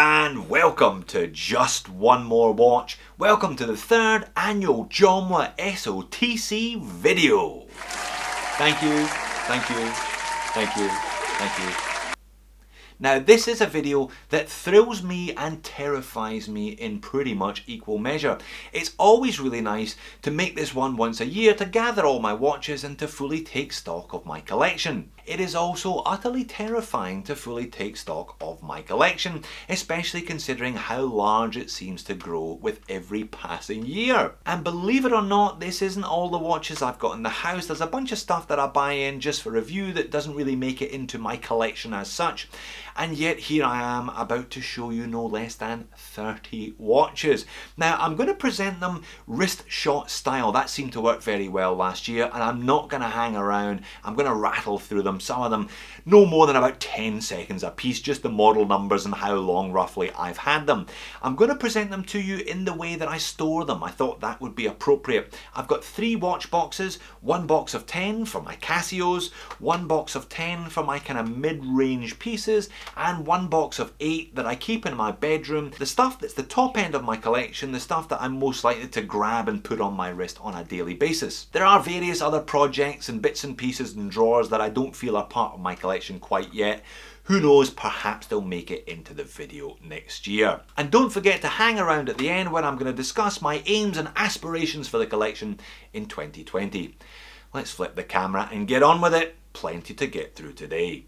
and welcome to Just One More Watch. Welcome to the third annual JOMW SOTC video. Thank you, thank you, thank you, thank you. Now this is a video that thrills me and terrifies me in pretty much equal measure. It's always really nice to make this one once a year to gather all my watches and to fully take stock of my collection. It is also utterly terrifying to fully take stock of my collection, especially considering how large it seems to grow with every passing year. And believe it or not, this isn't all the watches I've got in the house. There's a bunch of stuff that I buy in just for review that doesn't really make it into my collection as such. And yet here I am about to show you no less than 30 watches. Now I'm going to present them wrist shot style. That seemed to work very well last year, and I'm not going to hang around. I'm going to rattle through them. Some of them no more than about 10 seconds a piece, just the model numbers and how long roughly I've had them. I'm going to present them to you in the way that I store them. I thought that would be appropriate. I've got 3 watch boxes, 1 box of 10 for my Casios, 1 box of 10 for my kind of mid-range pieces, and 1 box of 8 that I keep in my bedroom. The stuff that's the top end of my collection, the stuff that I'm most likely to grab and put on my wrist on a daily basis. There are various other projects and bits and pieces and drawers that I don't feel are part of my collection quite yet. Who knows, perhaps they'll make it into the video next year. And don't forget to hang around at the end where I'm going to discuss my aims and aspirations for the collection in 2020. Let's flip the camera and get on with it. Plenty to get through today.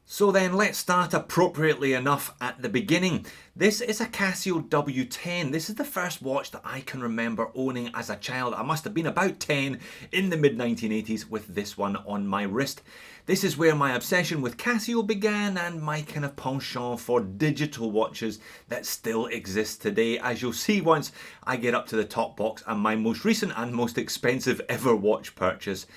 So then let's start appropriately enough at the beginning. This is a Casio W10. This is the first watch that I can remember owning as a child. I must have been about 10 in the mid-1980s with this one on my wrist. This is where my obsession with Casio began and my kind of penchant for digital watches that still exist today, as you'll see once I get up to the top box and my most recent and most expensive ever watch purchase.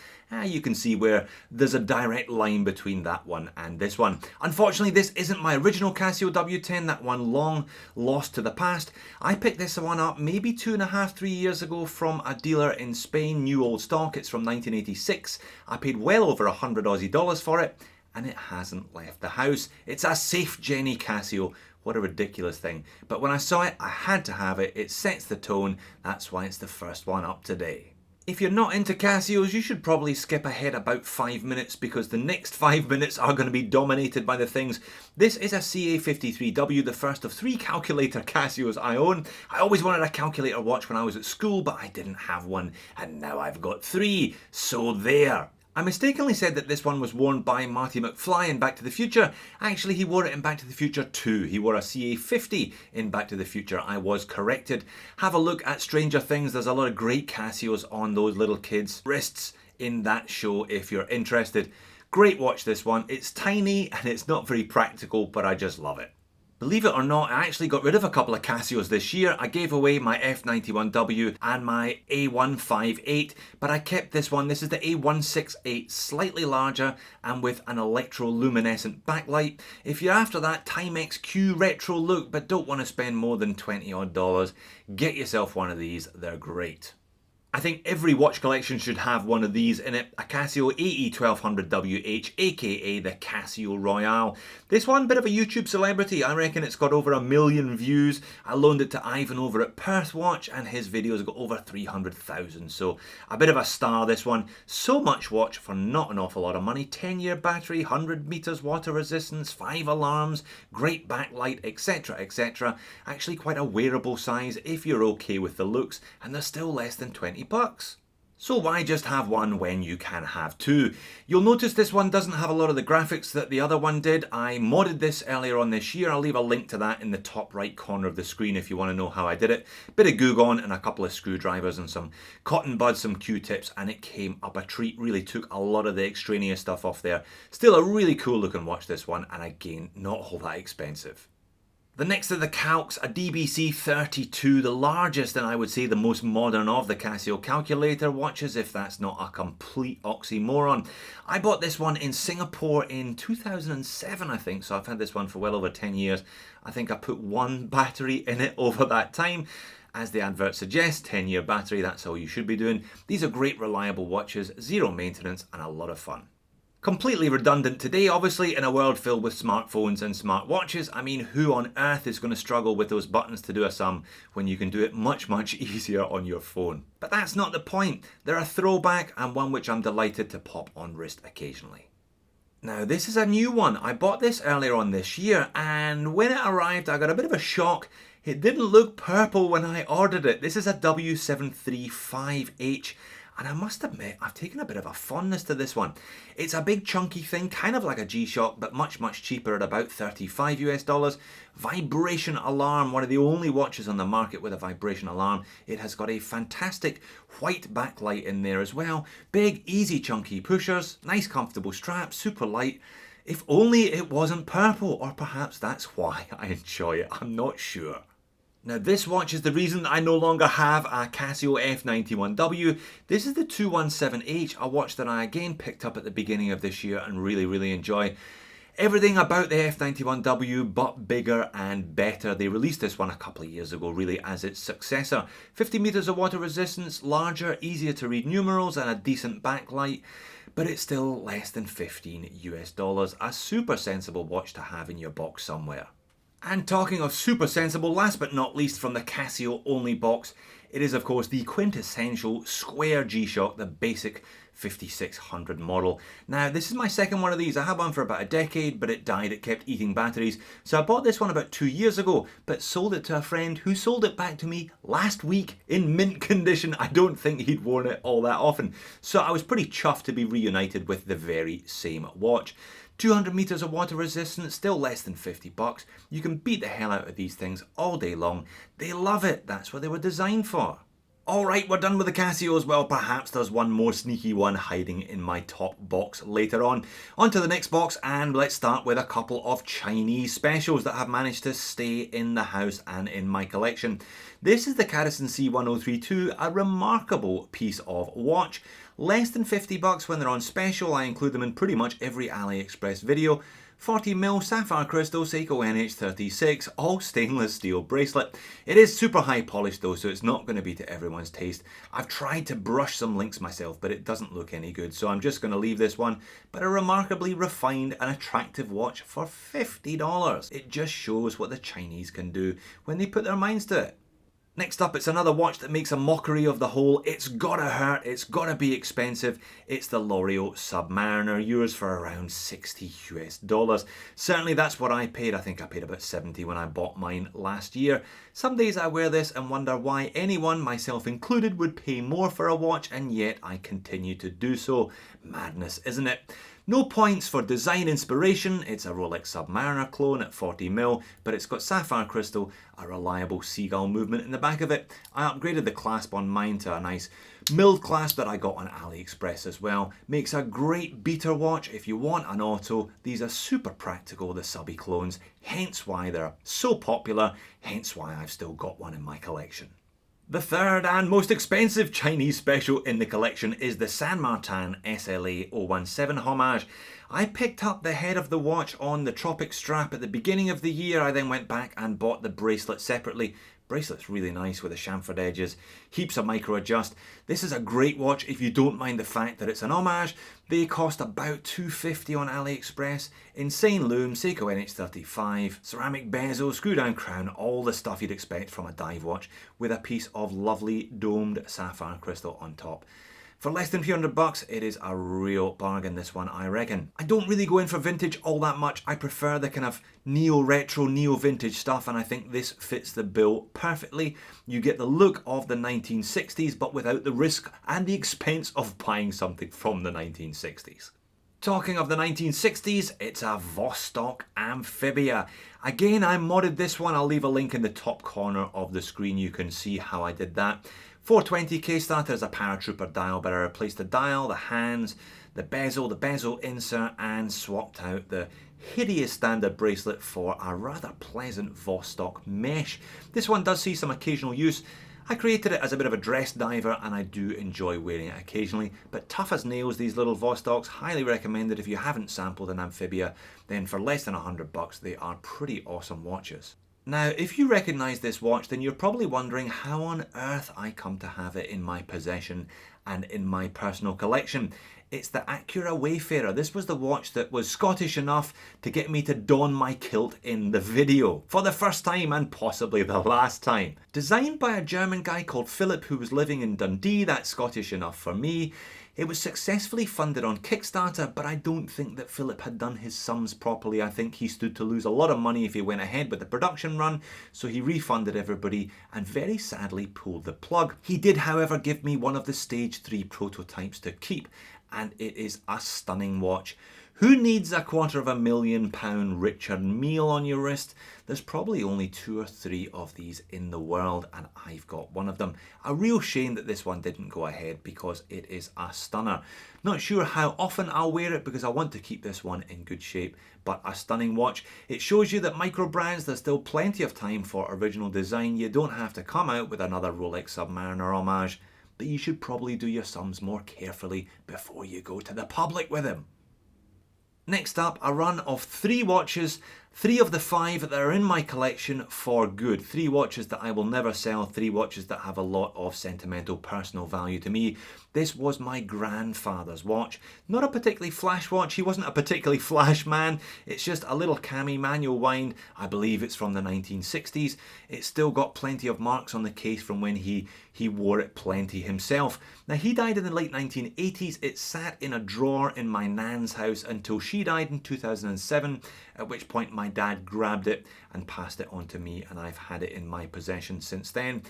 You can see where there's a direct line between that one and this one. Unfortunately, this isn't my original Casio W10, that one long lost to the past. I picked this one up maybe 2.5, 3 years ago from a dealer in Spain, new old stock. It's from 1986. I paid well over 100 Aussie dollars for it, and it hasn't left the house. It's a safe Jenny Casio. What a ridiculous thing. But when I saw it, I had to have it. It sets the tone. That's why it's the first one up today. If you're not into Casios, you should probably skip ahead about 5 minutes because the next 5 minutes are going to be dominated by the things. This is a CA53W, the first of 3 calculator Casios I own. I always wanted a calculator watch when I was at school, but I didn't have one, and now I've got 3, so there. I mistakenly said that this one was worn by Marty McFly in Back to the Future. Actually, he wore it in Back to the Future 2. He wore a CA50 in Back to the Future. I was corrected. Have a look at Stranger Things. There's a lot of great Casios on those little kids' wrists in that show if you're interested. Great watch, this one. It's tiny and it's not very practical, but I just love it. Believe it or not, I actually got rid of a couple of Casios this year. I gave away my F91W and my A158, but I kept this one. This is the A168, slightly larger and with an electroluminescent backlight. If you're after that Timex Q retro look but don't want to spend more than $20 odd, get yourself one of these. They're great. I think every watch collection should have one of these in it, a Casio AE1200WH, aka the Casio Royale. This one, bit of a YouTube celebrity. I reckon it's got over 1 million views. I loaned it to Ivan over at Perth Watch and his videos got over 300,000. So a bit of a star, this one. So much watch for not an awful lot of money. 10-year battery, 100 meters water resistance, 5 alarms, great backlight, etc, etc. Actually quite a wearable size if you're okay with the looks, and they're still less than 20 bucks. So why just have one when you can have 2? You'll notice this one doesn't have a lot of the graphics that the other one did. I modded this earlier on this year. I'll leave a link to that in the top right corner of the screen if you want to know how I did it. Bit of Goo Gone and a couple of screwdrivers and some cotton buds, some Q-tips, and it came up a treat. Really took a lot of the extraneous stuff off there. Still a really cool looking watch, this one, and again, not all that expensive. The next of the calcs, a DBC 32, the largest and I would say the most modern of the Casio calculator watches, if that's not a complete oxymoron. I bought this one in Singapore in 2007, I think, so I've had this one for well over 10 years. I think I put 1 battery in it over that time. As the advert suggests, 10-year battery, that's all you should be doing. These are great reliable watches, zero maintenance and a lot of fun. Completely redundant today, obviously, in a world filled with smartphones and smartwatches. I mean, who on earth is going to struggle with those buttons to do a sum when you can do it much, much easier on your phone? But that's not the point. They're a throwback and one which I'm delighted to pop on wrist occasionally. Now, this is a new one. I bought this earlier on this year, and when it arrived, I got a bit of a shock. It didn't look purple when I ordered it. This is a W735H. And I must admit, I've taken a bit of a fondness to this one. It's a big chunky thing, kind of like a G-Shock, but much, much cheaper at about $35 US. Vibration alarm, one of the only watches on the market with a vibration alarm. It has got a fantastic white backlight in there as well. Big, easy, chunky pushers, nice comfortable strap, super light. If only it wasn't purple, or perhaps that's why I enjoy it, I'm not sure. Now this watch is the reason I no longer have a Casio F91W. This is the 217H, a watch that I again picked up at the beginning of this year and really enjoy. Everything about the F91W but bigger and better. They released this one a couple of years ago really as its successor. 50 meters of water resistance, larger, easier to read numerals and a decent backlight. But it's still less than $15 US. A super sensible watch to have in your box somewhere. And talking of super sensible, last but not least from the Casio only box, it is of course the quintessential square G-Shock, the basic 5600 model. Now this is my second one of these. I had one for about a decade, but it died, it kept eating batteries. So I bought this one about 2 years ago, but sold it to a friend who sold it back to me last week in mint condition. I don't think he'd worn it all that often. So I was pretty chuffed to be reunited with the very same watch. 200 meters of water resistance, still less than $50. You can beat the hell out of these things all day long. They love it. That's what they were designed for. Alright, we're done with the Casios. Well, perhaps there's one more sneaky one hiding in my top box later on. On to the next box, and let's start with a couple of Chinese specials that have managed to stay in the house and in my collection. This is the Cadison C1032, a remarkable piece of watch. Less than $50 when they're on special. I include them in pretty much every AliExpress video. 40mm sapphire crystal Seiko NH36, all stainless steel bracelet. It is super high polished though, so it's not going to be to everyone's taste. I've tried to brush some links myself, but it doesn't look any good, so I'm just going to leave this one. But a remarkably refined and attractive watch for $50. It just shows what the Chinese can do when they put their minds to it. Next up, it's another watch that makes a mockery of the whole it's gotta hurt, it's gotta be expensive. It's the L'Oreal Submariner, yours for around $60 US. Certainly that's what I paid. I think I paid about $70 when I bought mine last year. Some days I wear this and wonder why anyone, myself included, would pay more for a watch, and yet I continue to do so. Madness, isn't it? No points for design inspiration. It's a Rolex Submariner clone at 40mm, but it's got sapphire crystal, a reliable seagull movement in the back of it. I upgraded the clasp on mine to a nice milled clasp that I got on AliExpress as well. Makes a great beater watch if you want an auto. These are super practical, the subby clones, hence why they're so popular, hence why I've still got one in my collection. The third and most expensive Chinese special in the collection is the San Martin SLA 017 homage. I picked up the head of the watch on the Tropic strap at the beginning of the year. I then went back and bought the bracelet separately. Bracelet's really nice with the chamfered edges, heaps of micro adjust. This is a great watch if you don't mind the fact that it's an homage. They cost about $250 on AliExpress. Insane loom, Seiko NH35, ceramic bezel, screw down crown, all the stuff you'd expect from a dive watch with a piece of lovely domed sapphire crystal on top. For less than $300, it is a real bargain, this one, I reckon. I don't really go in for vintage all that much. I prefer the kind of neo-retro, neo-vintage stuff, and I think this fits the bill perfectly. You get the look of the 1960s, but without the risk and the expense of buying something from the 1960s. Talking of the 1960s, it's a Vostok Amphibia. Again, I modded this one. I'll leave a link in the top corner of the screen. You can see how I did that. 420k started as a paratrooper dial, but I replaced the dial, the hands, the bezel insert, and swapped out the hideous standard bracelet for a rather pleasant Vostok mesh. This one does see some occasional use. I created it as a bit of a dress diver, and I do enjoy wearing it occasionally, but tough as nails, these little Vostoks. Highly recommended if you haven't sampled an Amphibia, then for less than $100 they are pretty awesome watches. Now, if you recognise this watch, then you're probably wondering how on earth I come to have it in my possession. and in my personal collection. It's the Acura Wayfarer. This was the watch that was Scottish enough to get me to don my kilt in the video. For the first time and possibly the last time. Designed by a German guy called Philip who was living in Dundee, that's Scottish enough for me. It was successfully funded on Kickstarter, but I don't think that Philip had done his sums properly. I think he stood to lose a lot of money if he went ahead with the production run, so he refunded everybody and very sadly pulled the plug. He did, however, give me one of the Stage 3 prototypes to keep, and it is a stunning watch. Who needs a £250,000 Richard Mille on your wrist? There's probably only 2 or 3 of these in the world, and I've got one of them. A real shame that this one didn't go ahead because it is a stunner. Not sure how often I'll wear it because I want to keep this one in good shape, but a stunning watch. It shows you that micro brands, there's still plenty of time for original design. You don't have to come out with another Rolex Submariner homage, but you should probably do your sums more carefully before you go to the public with them. Next up, a run of 3 watches, 3 of the 5 that are in my collection for good. 3 watches that I will never sell, 3 watches that have a lot of sentimental personal value to me. This was my grandfather's watch. Not a particularly flash watch, he wasn't a particularly flash man. It's just a little cami manual wind. I believe it's from the 1960s. It's still got plenty of marks on the case from when he wore it plenty himself. Now he died in the late 1980s. It sat in a drawer in my nan's house until she died in 2007, at which point my dad grabbed it and passed it on to me, and I've had it in my possession since then.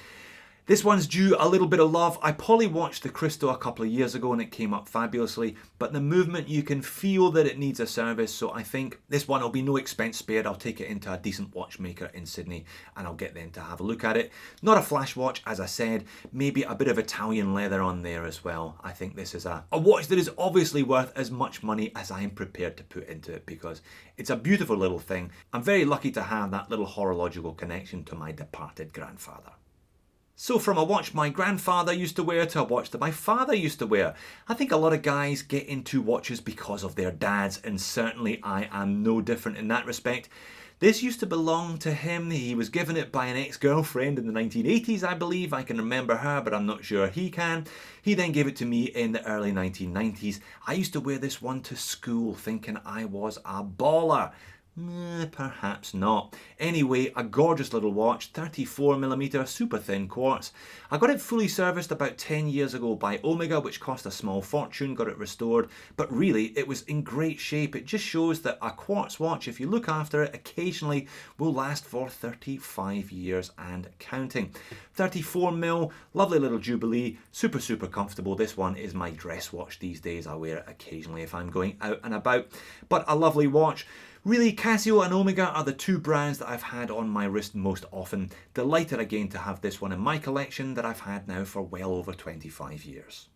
This one's due a little bit of love. I poly-watched the Cristo a couple of years ago and it came up fabulously, but the movement, you can feel that it needs a service, so I think this one will be no expense spared. I'll take it into a decent watchmaker in Sydney and I'll get them to have a look at it. Not a flash watch, as I said, maybe a bit of Italian leather on there as well. I think this is a watch that is obviously worth as much money as I am prepared to put into it because it's a beautiful little thing. I'm very lucky to have that little horological connection to my departed grandfather. So from a watch my grandfather used to wear to a watch that my father used to wear. I think a lot of guys get into watches because of their dads, and certainly I am no different in that respect. This used to belong to him. He was given it by an ex-girlfriend in the 1980s, I believe. I can remember her, but I'm not sure he can. He then gave it to me in the early 1990s. I used to wear this one to school thinking I was a baller. Perhaps not. Anyway, a gorgeous little watch, 34mm, super thin quartz. I got it fully serviced about 10 years ago by Omega, which cost a small fortune, got it restored, but really it was in great shape. It just shows that a quartz watch, if you look after it occasionally, will last for 35 years and counting. 34mm, lovely little Jubilee, super comfortable. This one is my dress watch these days. I wear it occasionally if I'm going out and about, but a lovely watch. Really, Casio and Omega are the 2 brands that I've had on my wrist most often. Delighted again to have this one in my collection that I've had now for well over 25 years.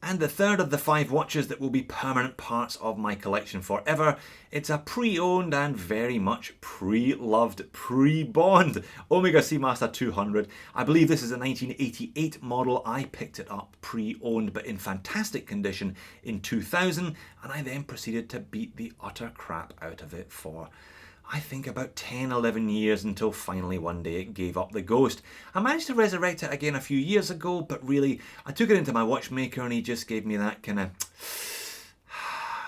And the third of the 5 watches that will be permanent parts of my collection forever. It's a pre-owned and very much pre-loved pre-Bond Omega Seamaster 200. I believe this is a 1988 model. I picked it up pre-owned but in fantastic condition in 2000, and I then proceeded to beat the utter crap out of it for I think about 10-11 years until finally one day it gave up the ghost. I managed to resurrect it again a few years ago, but really I took it into my watchmaker and he just gave me that kind of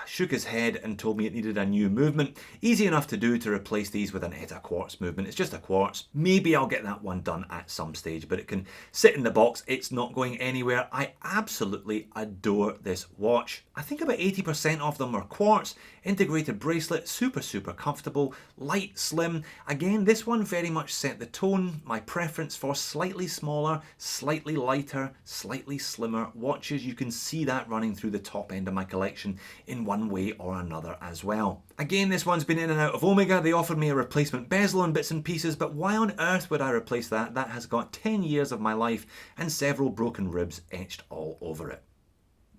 shook his head and told me it needed a new movement. Easy enough to do to replace these with an ETA quartz movement. It's just a quartz. Maybe I'll get that one done at some stage, but it can sit in the box. It's not going anywhere. I absolutely adore this watch. I think about 80% of them are quartz, integrated bracelet, super comfortable, light, slim. Again, this one very much set the tone. My preference for slightly smaller, slightly lighter, slightly slimmer watches. You can see that running through the top end of my collection in one way or another as well. Again, this one's been in and out of Omega. They offered me a replacement bezel and bits and pieces, but why on earth would I replace that? That has got 10 years of my life and several broken ribs etched all over it.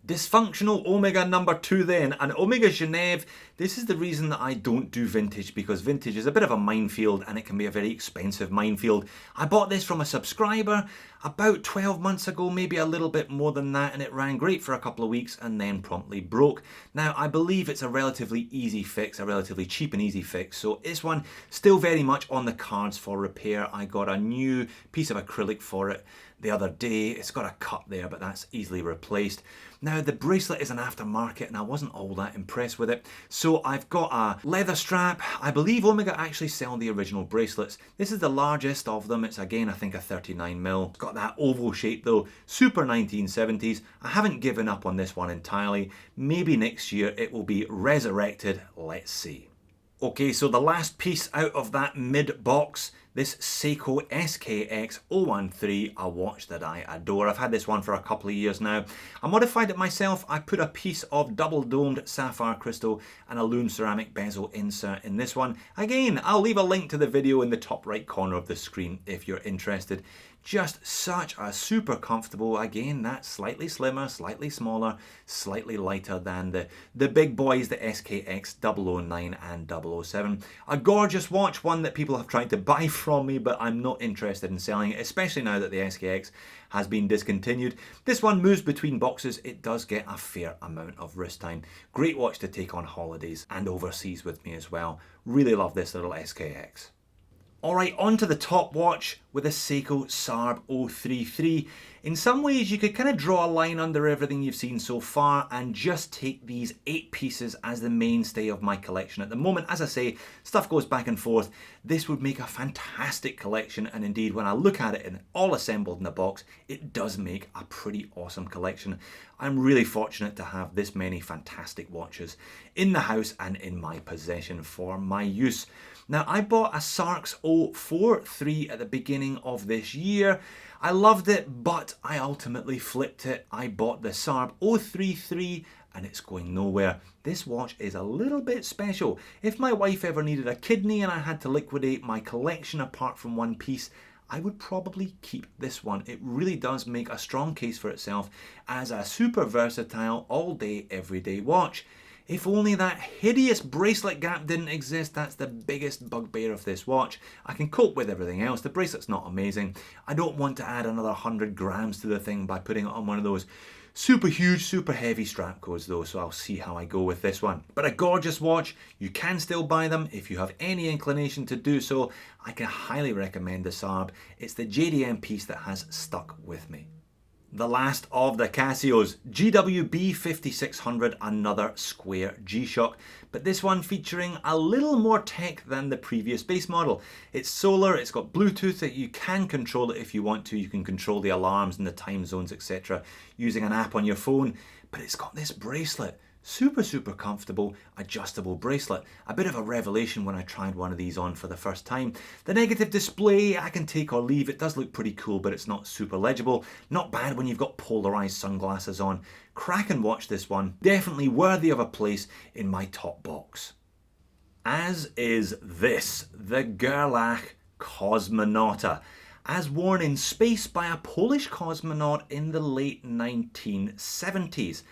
Dysfunctional Omega number 2 then, an Omega Genève. This is the reason that I don't do vintage, because vintage is a bit of a minefield and it can be a very expensive minefield. I bought this from a subscriber about 12 months ago, maybe a little bit more than that, and it ran great for a couple of weeks and then promptly broke. Now I believe it's a relatively easy fix, a relatively cheap and easy fix, so this one still very much on the cards for repair. I got a new piece of acrylic for it the other day. It's got a cut there, but that's easily replaced. Now the bracelet is an aftermarket and I wasn't all that impressed with it. So I've got a leather strap. I believe Omega actually sell the original bracelets. This is the largest of them. It's again, I think a 39mm. It's got that oval shape though, super 1970s. I haven't given up on this one entirely. Maybe next year it will be resurrected. Let's see. Okay, so the last piece out of that mid box, this Seiko SKX013, a watch that I adore. I've had this one for a couple of years now. I modified it myself. I put a piece of double domed sapphire crystal and a lume ceramic bezel insert in this one. Again, I'll leave a link to the video in the top right corner of the screen if you're interested. Just such a super comfortable, again, that's slightly slimmer, slightly smaller, slightly lighter than the big boys, the SKX 009 and 007. A gorgeous watch, one that people have tried to buy from me, but I'm not interested in selling it, especially now that the SKX has been discontinued. This one moves between boxes. It does get a fair amount of wrist time. Great watch to take on holidays and overseas with me as well. Really love this little SKX. Alright, on to the top watch with a Seiko SARB 033. In some ways you could kind of draw a line under everything you've seen so far and just take these 8 pieces as the mainstay of my collection at the moment. As I say, stuff goes back and forth. This would make a fantastic collection, and indeed when I look at it and all assembled in a box, it does make a pretty awesome collection. I'm really fortunate to have this many fantastic watches in the house and in my possession for my use. Now, I bought a Sarks 043 at the beginning of this year. I loved it, but I ultimately flipped it. I bought the SARB 033 and it's going nowhere. This watch is a little bit special. If my wife ever needed a kidney and I had to liquidate my collection apart from one piece, I would probably keep this one. It really does make a strong case for itself as a super versatile, all day, everyday watch. If only that hideous bracelet gap didn't exist. That's the biggest bugbear of this watch. I can cope with everything else. The bracelet's not amazing. I don't want to add another 100 grams to the thing by putting it on one of those super huge, super heavy strap codes though, so I'll see how I go with this one. But a gorgeous watch. You can still buy them if you have any inclination to do so. I can highly recommend the SARB. It's the JDM piece that has stuck with me. The last of the Casios, GWB 5600, another square G-Shock, but this one featuring a little more tech than the previous base model. It's solar, it's got Bluetooth that you can control it if you want to. You can control the alarms and the time zones, etc. using an app on your phone, but it's got this bracelet. Super comfortable, adjustable bracelet. A bit of a revelation when I tried one of these on for the first time. The negative display I can take or leave. It does look pretty cool, but it's not super legible. Not bad when you've got polarized sunglasses on. Cracking watch, this one. Definitely worthy of a place in my top box. As is this, the Gerlach Cosmonauta, as worn in space by a Polish cosmonaut in the late 1970s.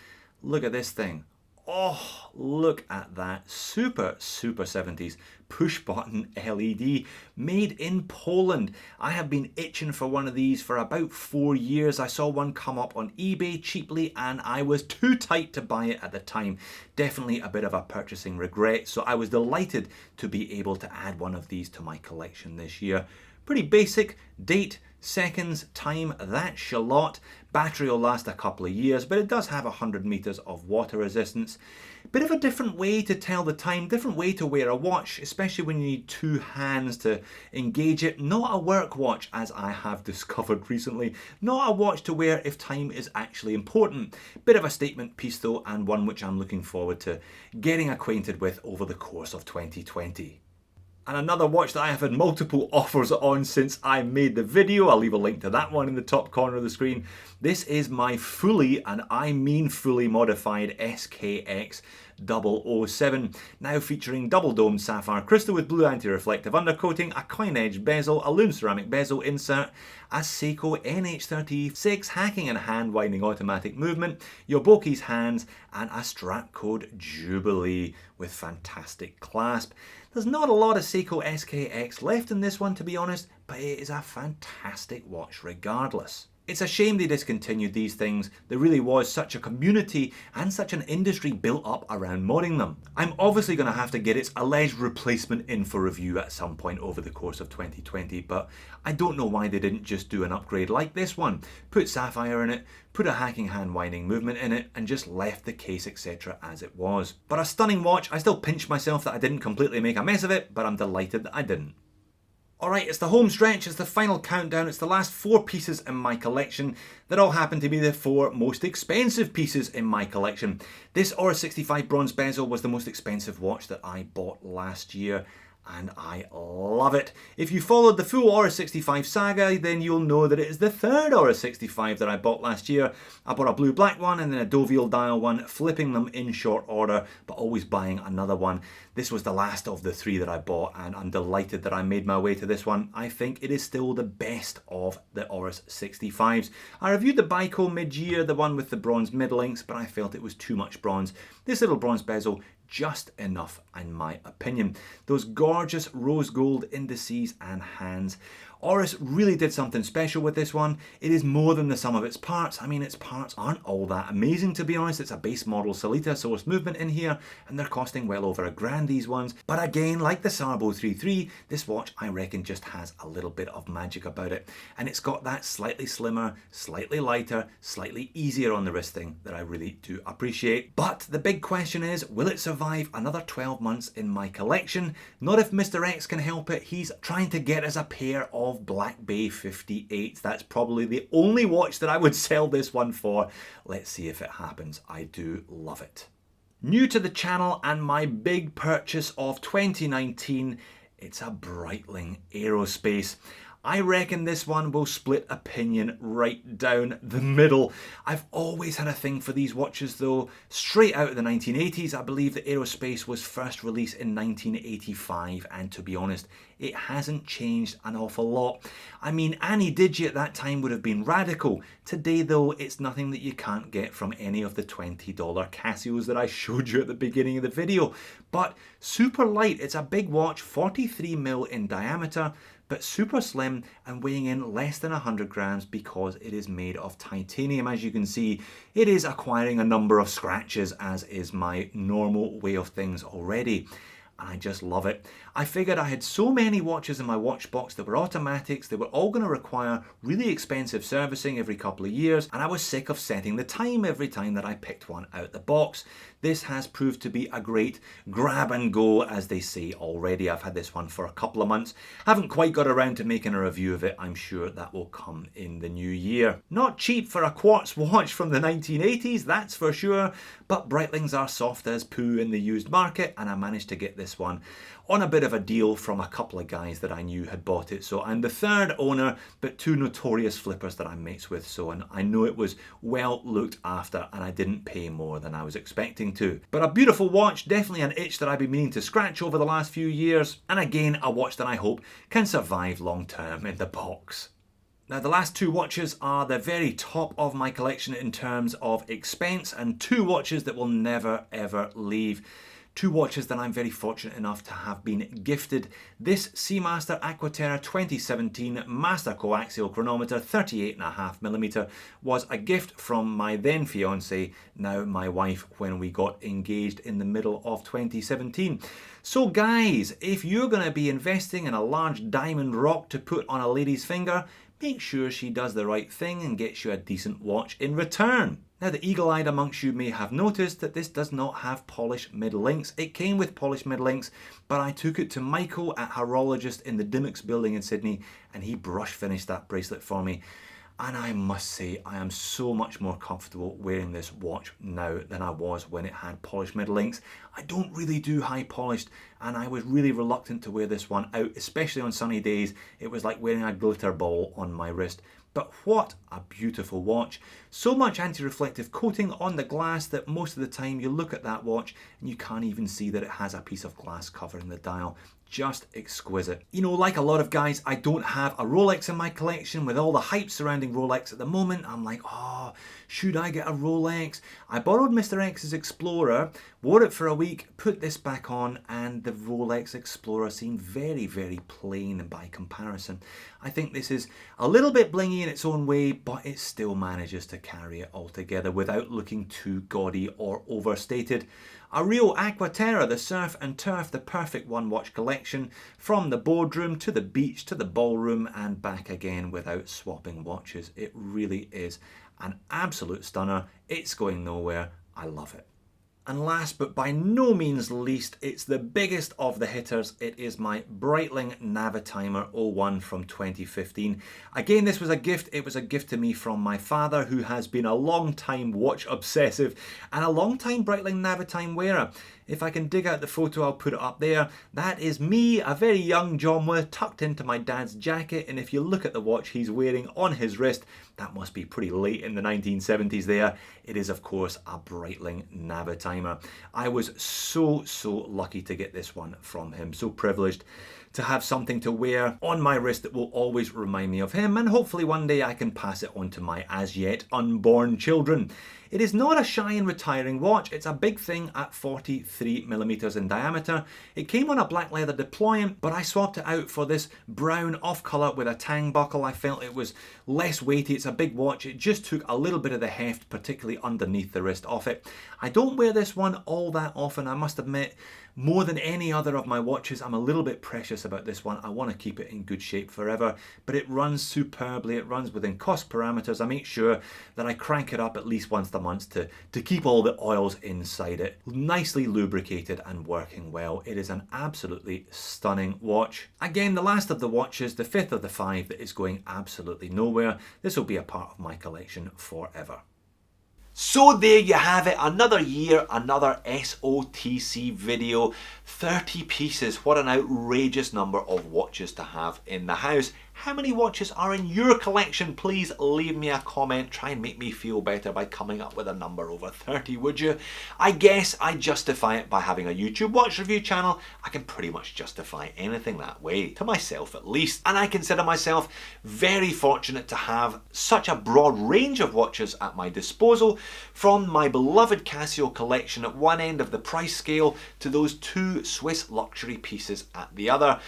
Look at this thing. Oh, look at that. Super 70s push button LED made in Poland. I have been itching for one of these for about 4 years. I saw one come up on eBay cheaply and I was too tight to buy it at the time. Definitely a bit of a purchasing regret, so I was delighted to be able to add one of these to my collection this year. Pretty basic. Date, seconds, time, that shallot. Battery will last a couple of years, but it does have 100 meters of water resistance. Bit of a different way to tell the time, different way to wear a watch, especially when you need 2 hands to engage it. Not a work watch, as I have discovered recently. Not a watch to wear if time is actually important. Bit of a statement piece though, and one which I'm looking forward to getting acquainted with over the course of 2020. And another watch that I have had multiple offers on since I made the video. I'll leave a link to that one in the top corner of the screen. This is my fully, and I mean fully modified SKX 007, now featuring double domed sapphire crystal with blue anti-reflective undercoating, a coin edge bezel, a lume ceramic bezel insert, a Seiko NH36 hacking and hand winding automatic movement, Yoboki's hands, and a strap code Jubilee with fantastic clasp. There's not a lot of Seiko SKX left in this one, to be honest, but it is a fantastic watch regardless. It's a shame they discontinued these things. There really was such a community and such an industry built up around modding them. I'm obviously going to have to get its alleged replacement in for review at some point over the course of 2020, but I don't know why they didn't just do an upgrade like this one. Put Sapphire in it, put a hacking hand winding movement in it, and just left the case etc. as it was. But a stunning watch. I still pinch myself that I didn't completely make a mess of it, but I'm delighted that I didn't. Alright, it's the home stretch, it's the final countdown, it's the last 4 pieces in my collection that all happen to be the 4 most expensive pieces in my collection. This Aura 65 bronze bezel was the most expensive watch that I bought last year, and I love it. If you followed the full Aura 65 saga, then you'll know that it is the third Aura 65 that I bought last year. I bought a blue-black one and then a Deauville dial one, flipping them in short order, but always buying another one. This was the last of the 3 that I bought, and I'm delighted that I made my way to this one. I think it is still the best of the Aura 65s. I reviewed the Baico mid-year, the one with the bronze mid-links, but I felt it was too much bronze. This little bronze bezel, just enough in my opinion. Those gorgeous rose gold indices and hands. Oris really did something special with this one. It is more than the sum of its parts. I mean, its parts aren't all that amazing, to be honest. It's a base model Solita source movement in here, and they're costing well over $1,000, these ones. But again, like the Sarbo 33, this watch I reckon just has a little bit of magic about it. And it's got that slightly slimmer, slightly lighter, slightly easier on the wrist thing that I really do appreciate. But the big question is, will it survive another 12 months in my collection? Not if Mr. X can help it. He's trying to get us a pair of Black Bay 58s. That's probably the only watch that I would sell this one for. Let's see if it happens. I do love it. New to the channel and my big purchase of 2019, it's a Breitling Aerospace. I reckon this one will split opinion right down the middle. I've always had a thing for these watches though. Straight out of the 1980s, I believe the Aerospace was first released in 1985, and to be honest, it hasn't changed an awful lot. I mean, Annie Digi at that time would have been radical. Today though, it's nothing that you can't get from any of the $20 Casios that I showed you at the beginning of the video. But super light, it's a big watch, 43mm in diameter, but super slim and weighing in less than 100 grams because it is made of titanium. As you can see, it is acquiring a number of scratches, as is my normal way of things already. And I just love it. I figured I had so many watches in my watch box that were automatics, they were all going to require really expensive servicing every couple of years, and I was sick of setting the time every time that I picked one out the box. This has proved to be a great grab and go, as they say already. I've had this one for a couple of months. Haven't quite got around to making a review of it. I'm sure that will come in the new year. Not cheap for a quartz watch from the 1980s, that's for sure, but Breitlings are soft as poo in the used market, and I managed to get this one on a bit of a deal from a couple of guys that I knew had bought it. So I'm the third owner, but 2 notorious flippers that I'm mates with, so and I know it was well looked after and I didn't pay more than I was expecting to. But a beautiful watch, definitely an itch that I've been meaning to scratch over the last few years, and again a watch that I hope can survive long term in the box. Now the last 2 watches are the very top of my collection in terms of expense, and 2 watches that will never ever leave. 2 watches that I'm very fortunate enough to have been gifted. This Seamaster Aquaterra 2017 Master Coaxial Chronometer 38.5mm was a gift from my then fiance, now my wife, when we got engaged in the middle of 2017. So guys, if you're going to be investing in a large diamond rock to put on a lady's finger, make sure she does the right thing and gets you a decent watch in return. Now the eagle-eyed amongst you may have noticed that this does not have polished mid-links. It came with polished mid-links, but I took it to Michael at Horologist in the Dimmicks building in Sydney, and he brush finished that bracelet for me. And I must say, I am so much more comfortable wearing this watch now than I was when it had polished mid-links. I don't really do high polished, and I was really reluctant to wear this one out, especially on sunny days. It was like wearing a glitter ball on my wrist. But what a beautiful watch. So much anti-reflective coating on the glass that most of the time you look at that watch and you can't even see that it has a piece of glass covering the dial. just exquisite. You know, like a lot of guys, I don't have a Rolex in my collection. With all the hype surrounding Rolex at the moment, I'm like, oh, should I get a Rolex? I borrowed Mr. X's Explorer, wore it for a week, put this back on, and the Rolex Explorer seemed very, very plain by comparison. I think this is a little bit blingy in its own way, but it still manages to carry it all together without looking too gaudy or overstated. A real Aquaterra, the surf and turf, the perfect one-watch collection, from the boardroom to the beach to the ballroom and back again without swapping watches. It really is an absolute stunner. It's going nowhere. I love it. And last but by no means least, it's the biggest of the hitters. It is my Breitling Navitimer 01 from 2015. Again, this was a gift. It was a gift to me from my father, who has been a long time watch obsessive and a long time Breitling Navitime wearer. If I can dig out the photo, I'll put it up there. That is me, a very young JOMW, tucked into my dad's jacket. And if you look at the watch he's wearing on his wrist, that must be pretty late in the 1970s there. It is, of course, a Breitling Navitimer. I was so lucky to get this one from him. So privileged to have something to wear on my wrist that will always remind me of him. And hopefully one day I can pass it on to my as yet unborn children. It is not a shy and retiring watch. It's a big thing at 43mm in diameter. It came on a black leather deployant, but I swapped it out for this brown off colour with a tang buckle. I felt it was less weighty. It's a big watch. It just took a little bit of the heft, particularly underneath the wrist, off it. I don't wear this one all that often, I must admit. More than any other of my watches, I'm a little bit precious about this one. I want to keep it in good shape forever, but it runs superbly. It runs within cost parameters. I make sure that I crank it up at least once a month to keep all the oils inside it nicely lubricated and working well. It is an absolutely stunning watch. Again, the last of the watches, the fifth of the five that is going absolutely nowhere. This will be a part of my collection forever. So there you have it, another year, another SOTC video, 30 pieces. What an outrageous number of watches to have in the house. How many watches are in your collection? Please leave me a comment. Try and make me feel better by coming up with a number over 30, would you? I guess I justify it by having a YouTube watch review channel. I can pretty much justify anything that way, to myself at least. And I consider myself very fortunate to have such a broad range of watches at my disposal, from my beloved Casio collection at one end of the price scale to those two Swiss luxury pieces at the other.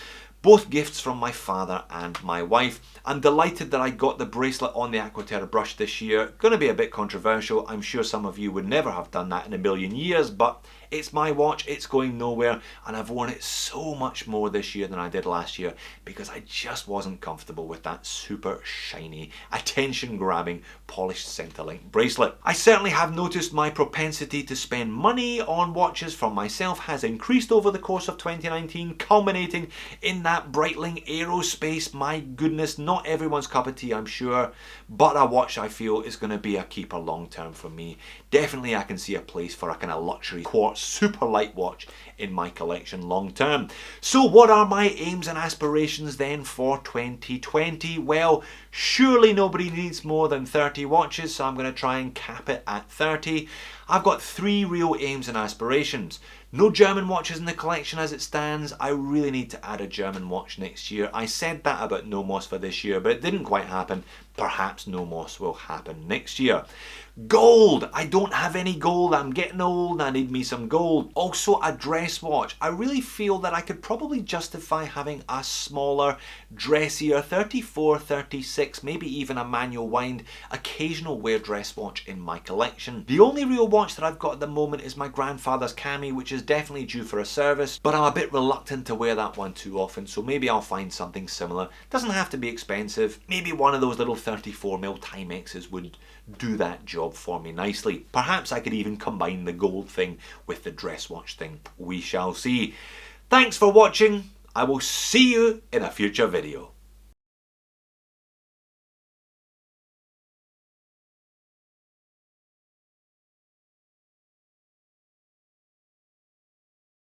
Both gifts from my father and my wife. I'm delighted that I got the bracelet on the Aquaterra brush this year. Going to be a bit controversial. I'm sure some of you would never have done that in a million years, but it's my watch, it's going nowhere, and I've worn it so much more this year than I did last year because I just wasn't comfortable with that super shiny, attention-grabbing, polished Centrelink bracelet. I certainly have noticed my propensity to spend money on watches from myself has increased over the course of 2019, culminating in that Breitling Aerospace. My goodness, not everyone's cup of tea, I'm sure, but a watch I feel is going to be a keeper long term for me. Definitely I can see a place for a kind of luxury quartz super light watch in my collection long term. So what are my aims and aspirations then for 2020? Well, surely nobody needs more than 30 watches, so I'm going to try and cap it at 30. I've got 3 real aims and aspirations. No German watches in the collection as it stands. I really need to add a German watch next year. I said that about Nomos for this year, but it didn't quite happen. Perhaps Nomos will happen next year. Gold! I don't have any gold. I'm getting old. I need me some gold. Also a dress watch. I really feel that I could probably justify having a smaller, dressier 34, 36, maybe even a manual wind, occasional wear dress watch in my collection. The only real watch that I've got at the moment is my grandfather's Cami, which is definitely due for a service, but I'm a bit reluctant to wear that one too often, so maybe I'll find something similar. Doesn't have to be expensive. Maybe one of those little 34mm Timexes would do that job for me nicely. Perhaps I could even combine the gold thing with the dress watch thing. We shall see. Thanks for watching. I will see you in a future video.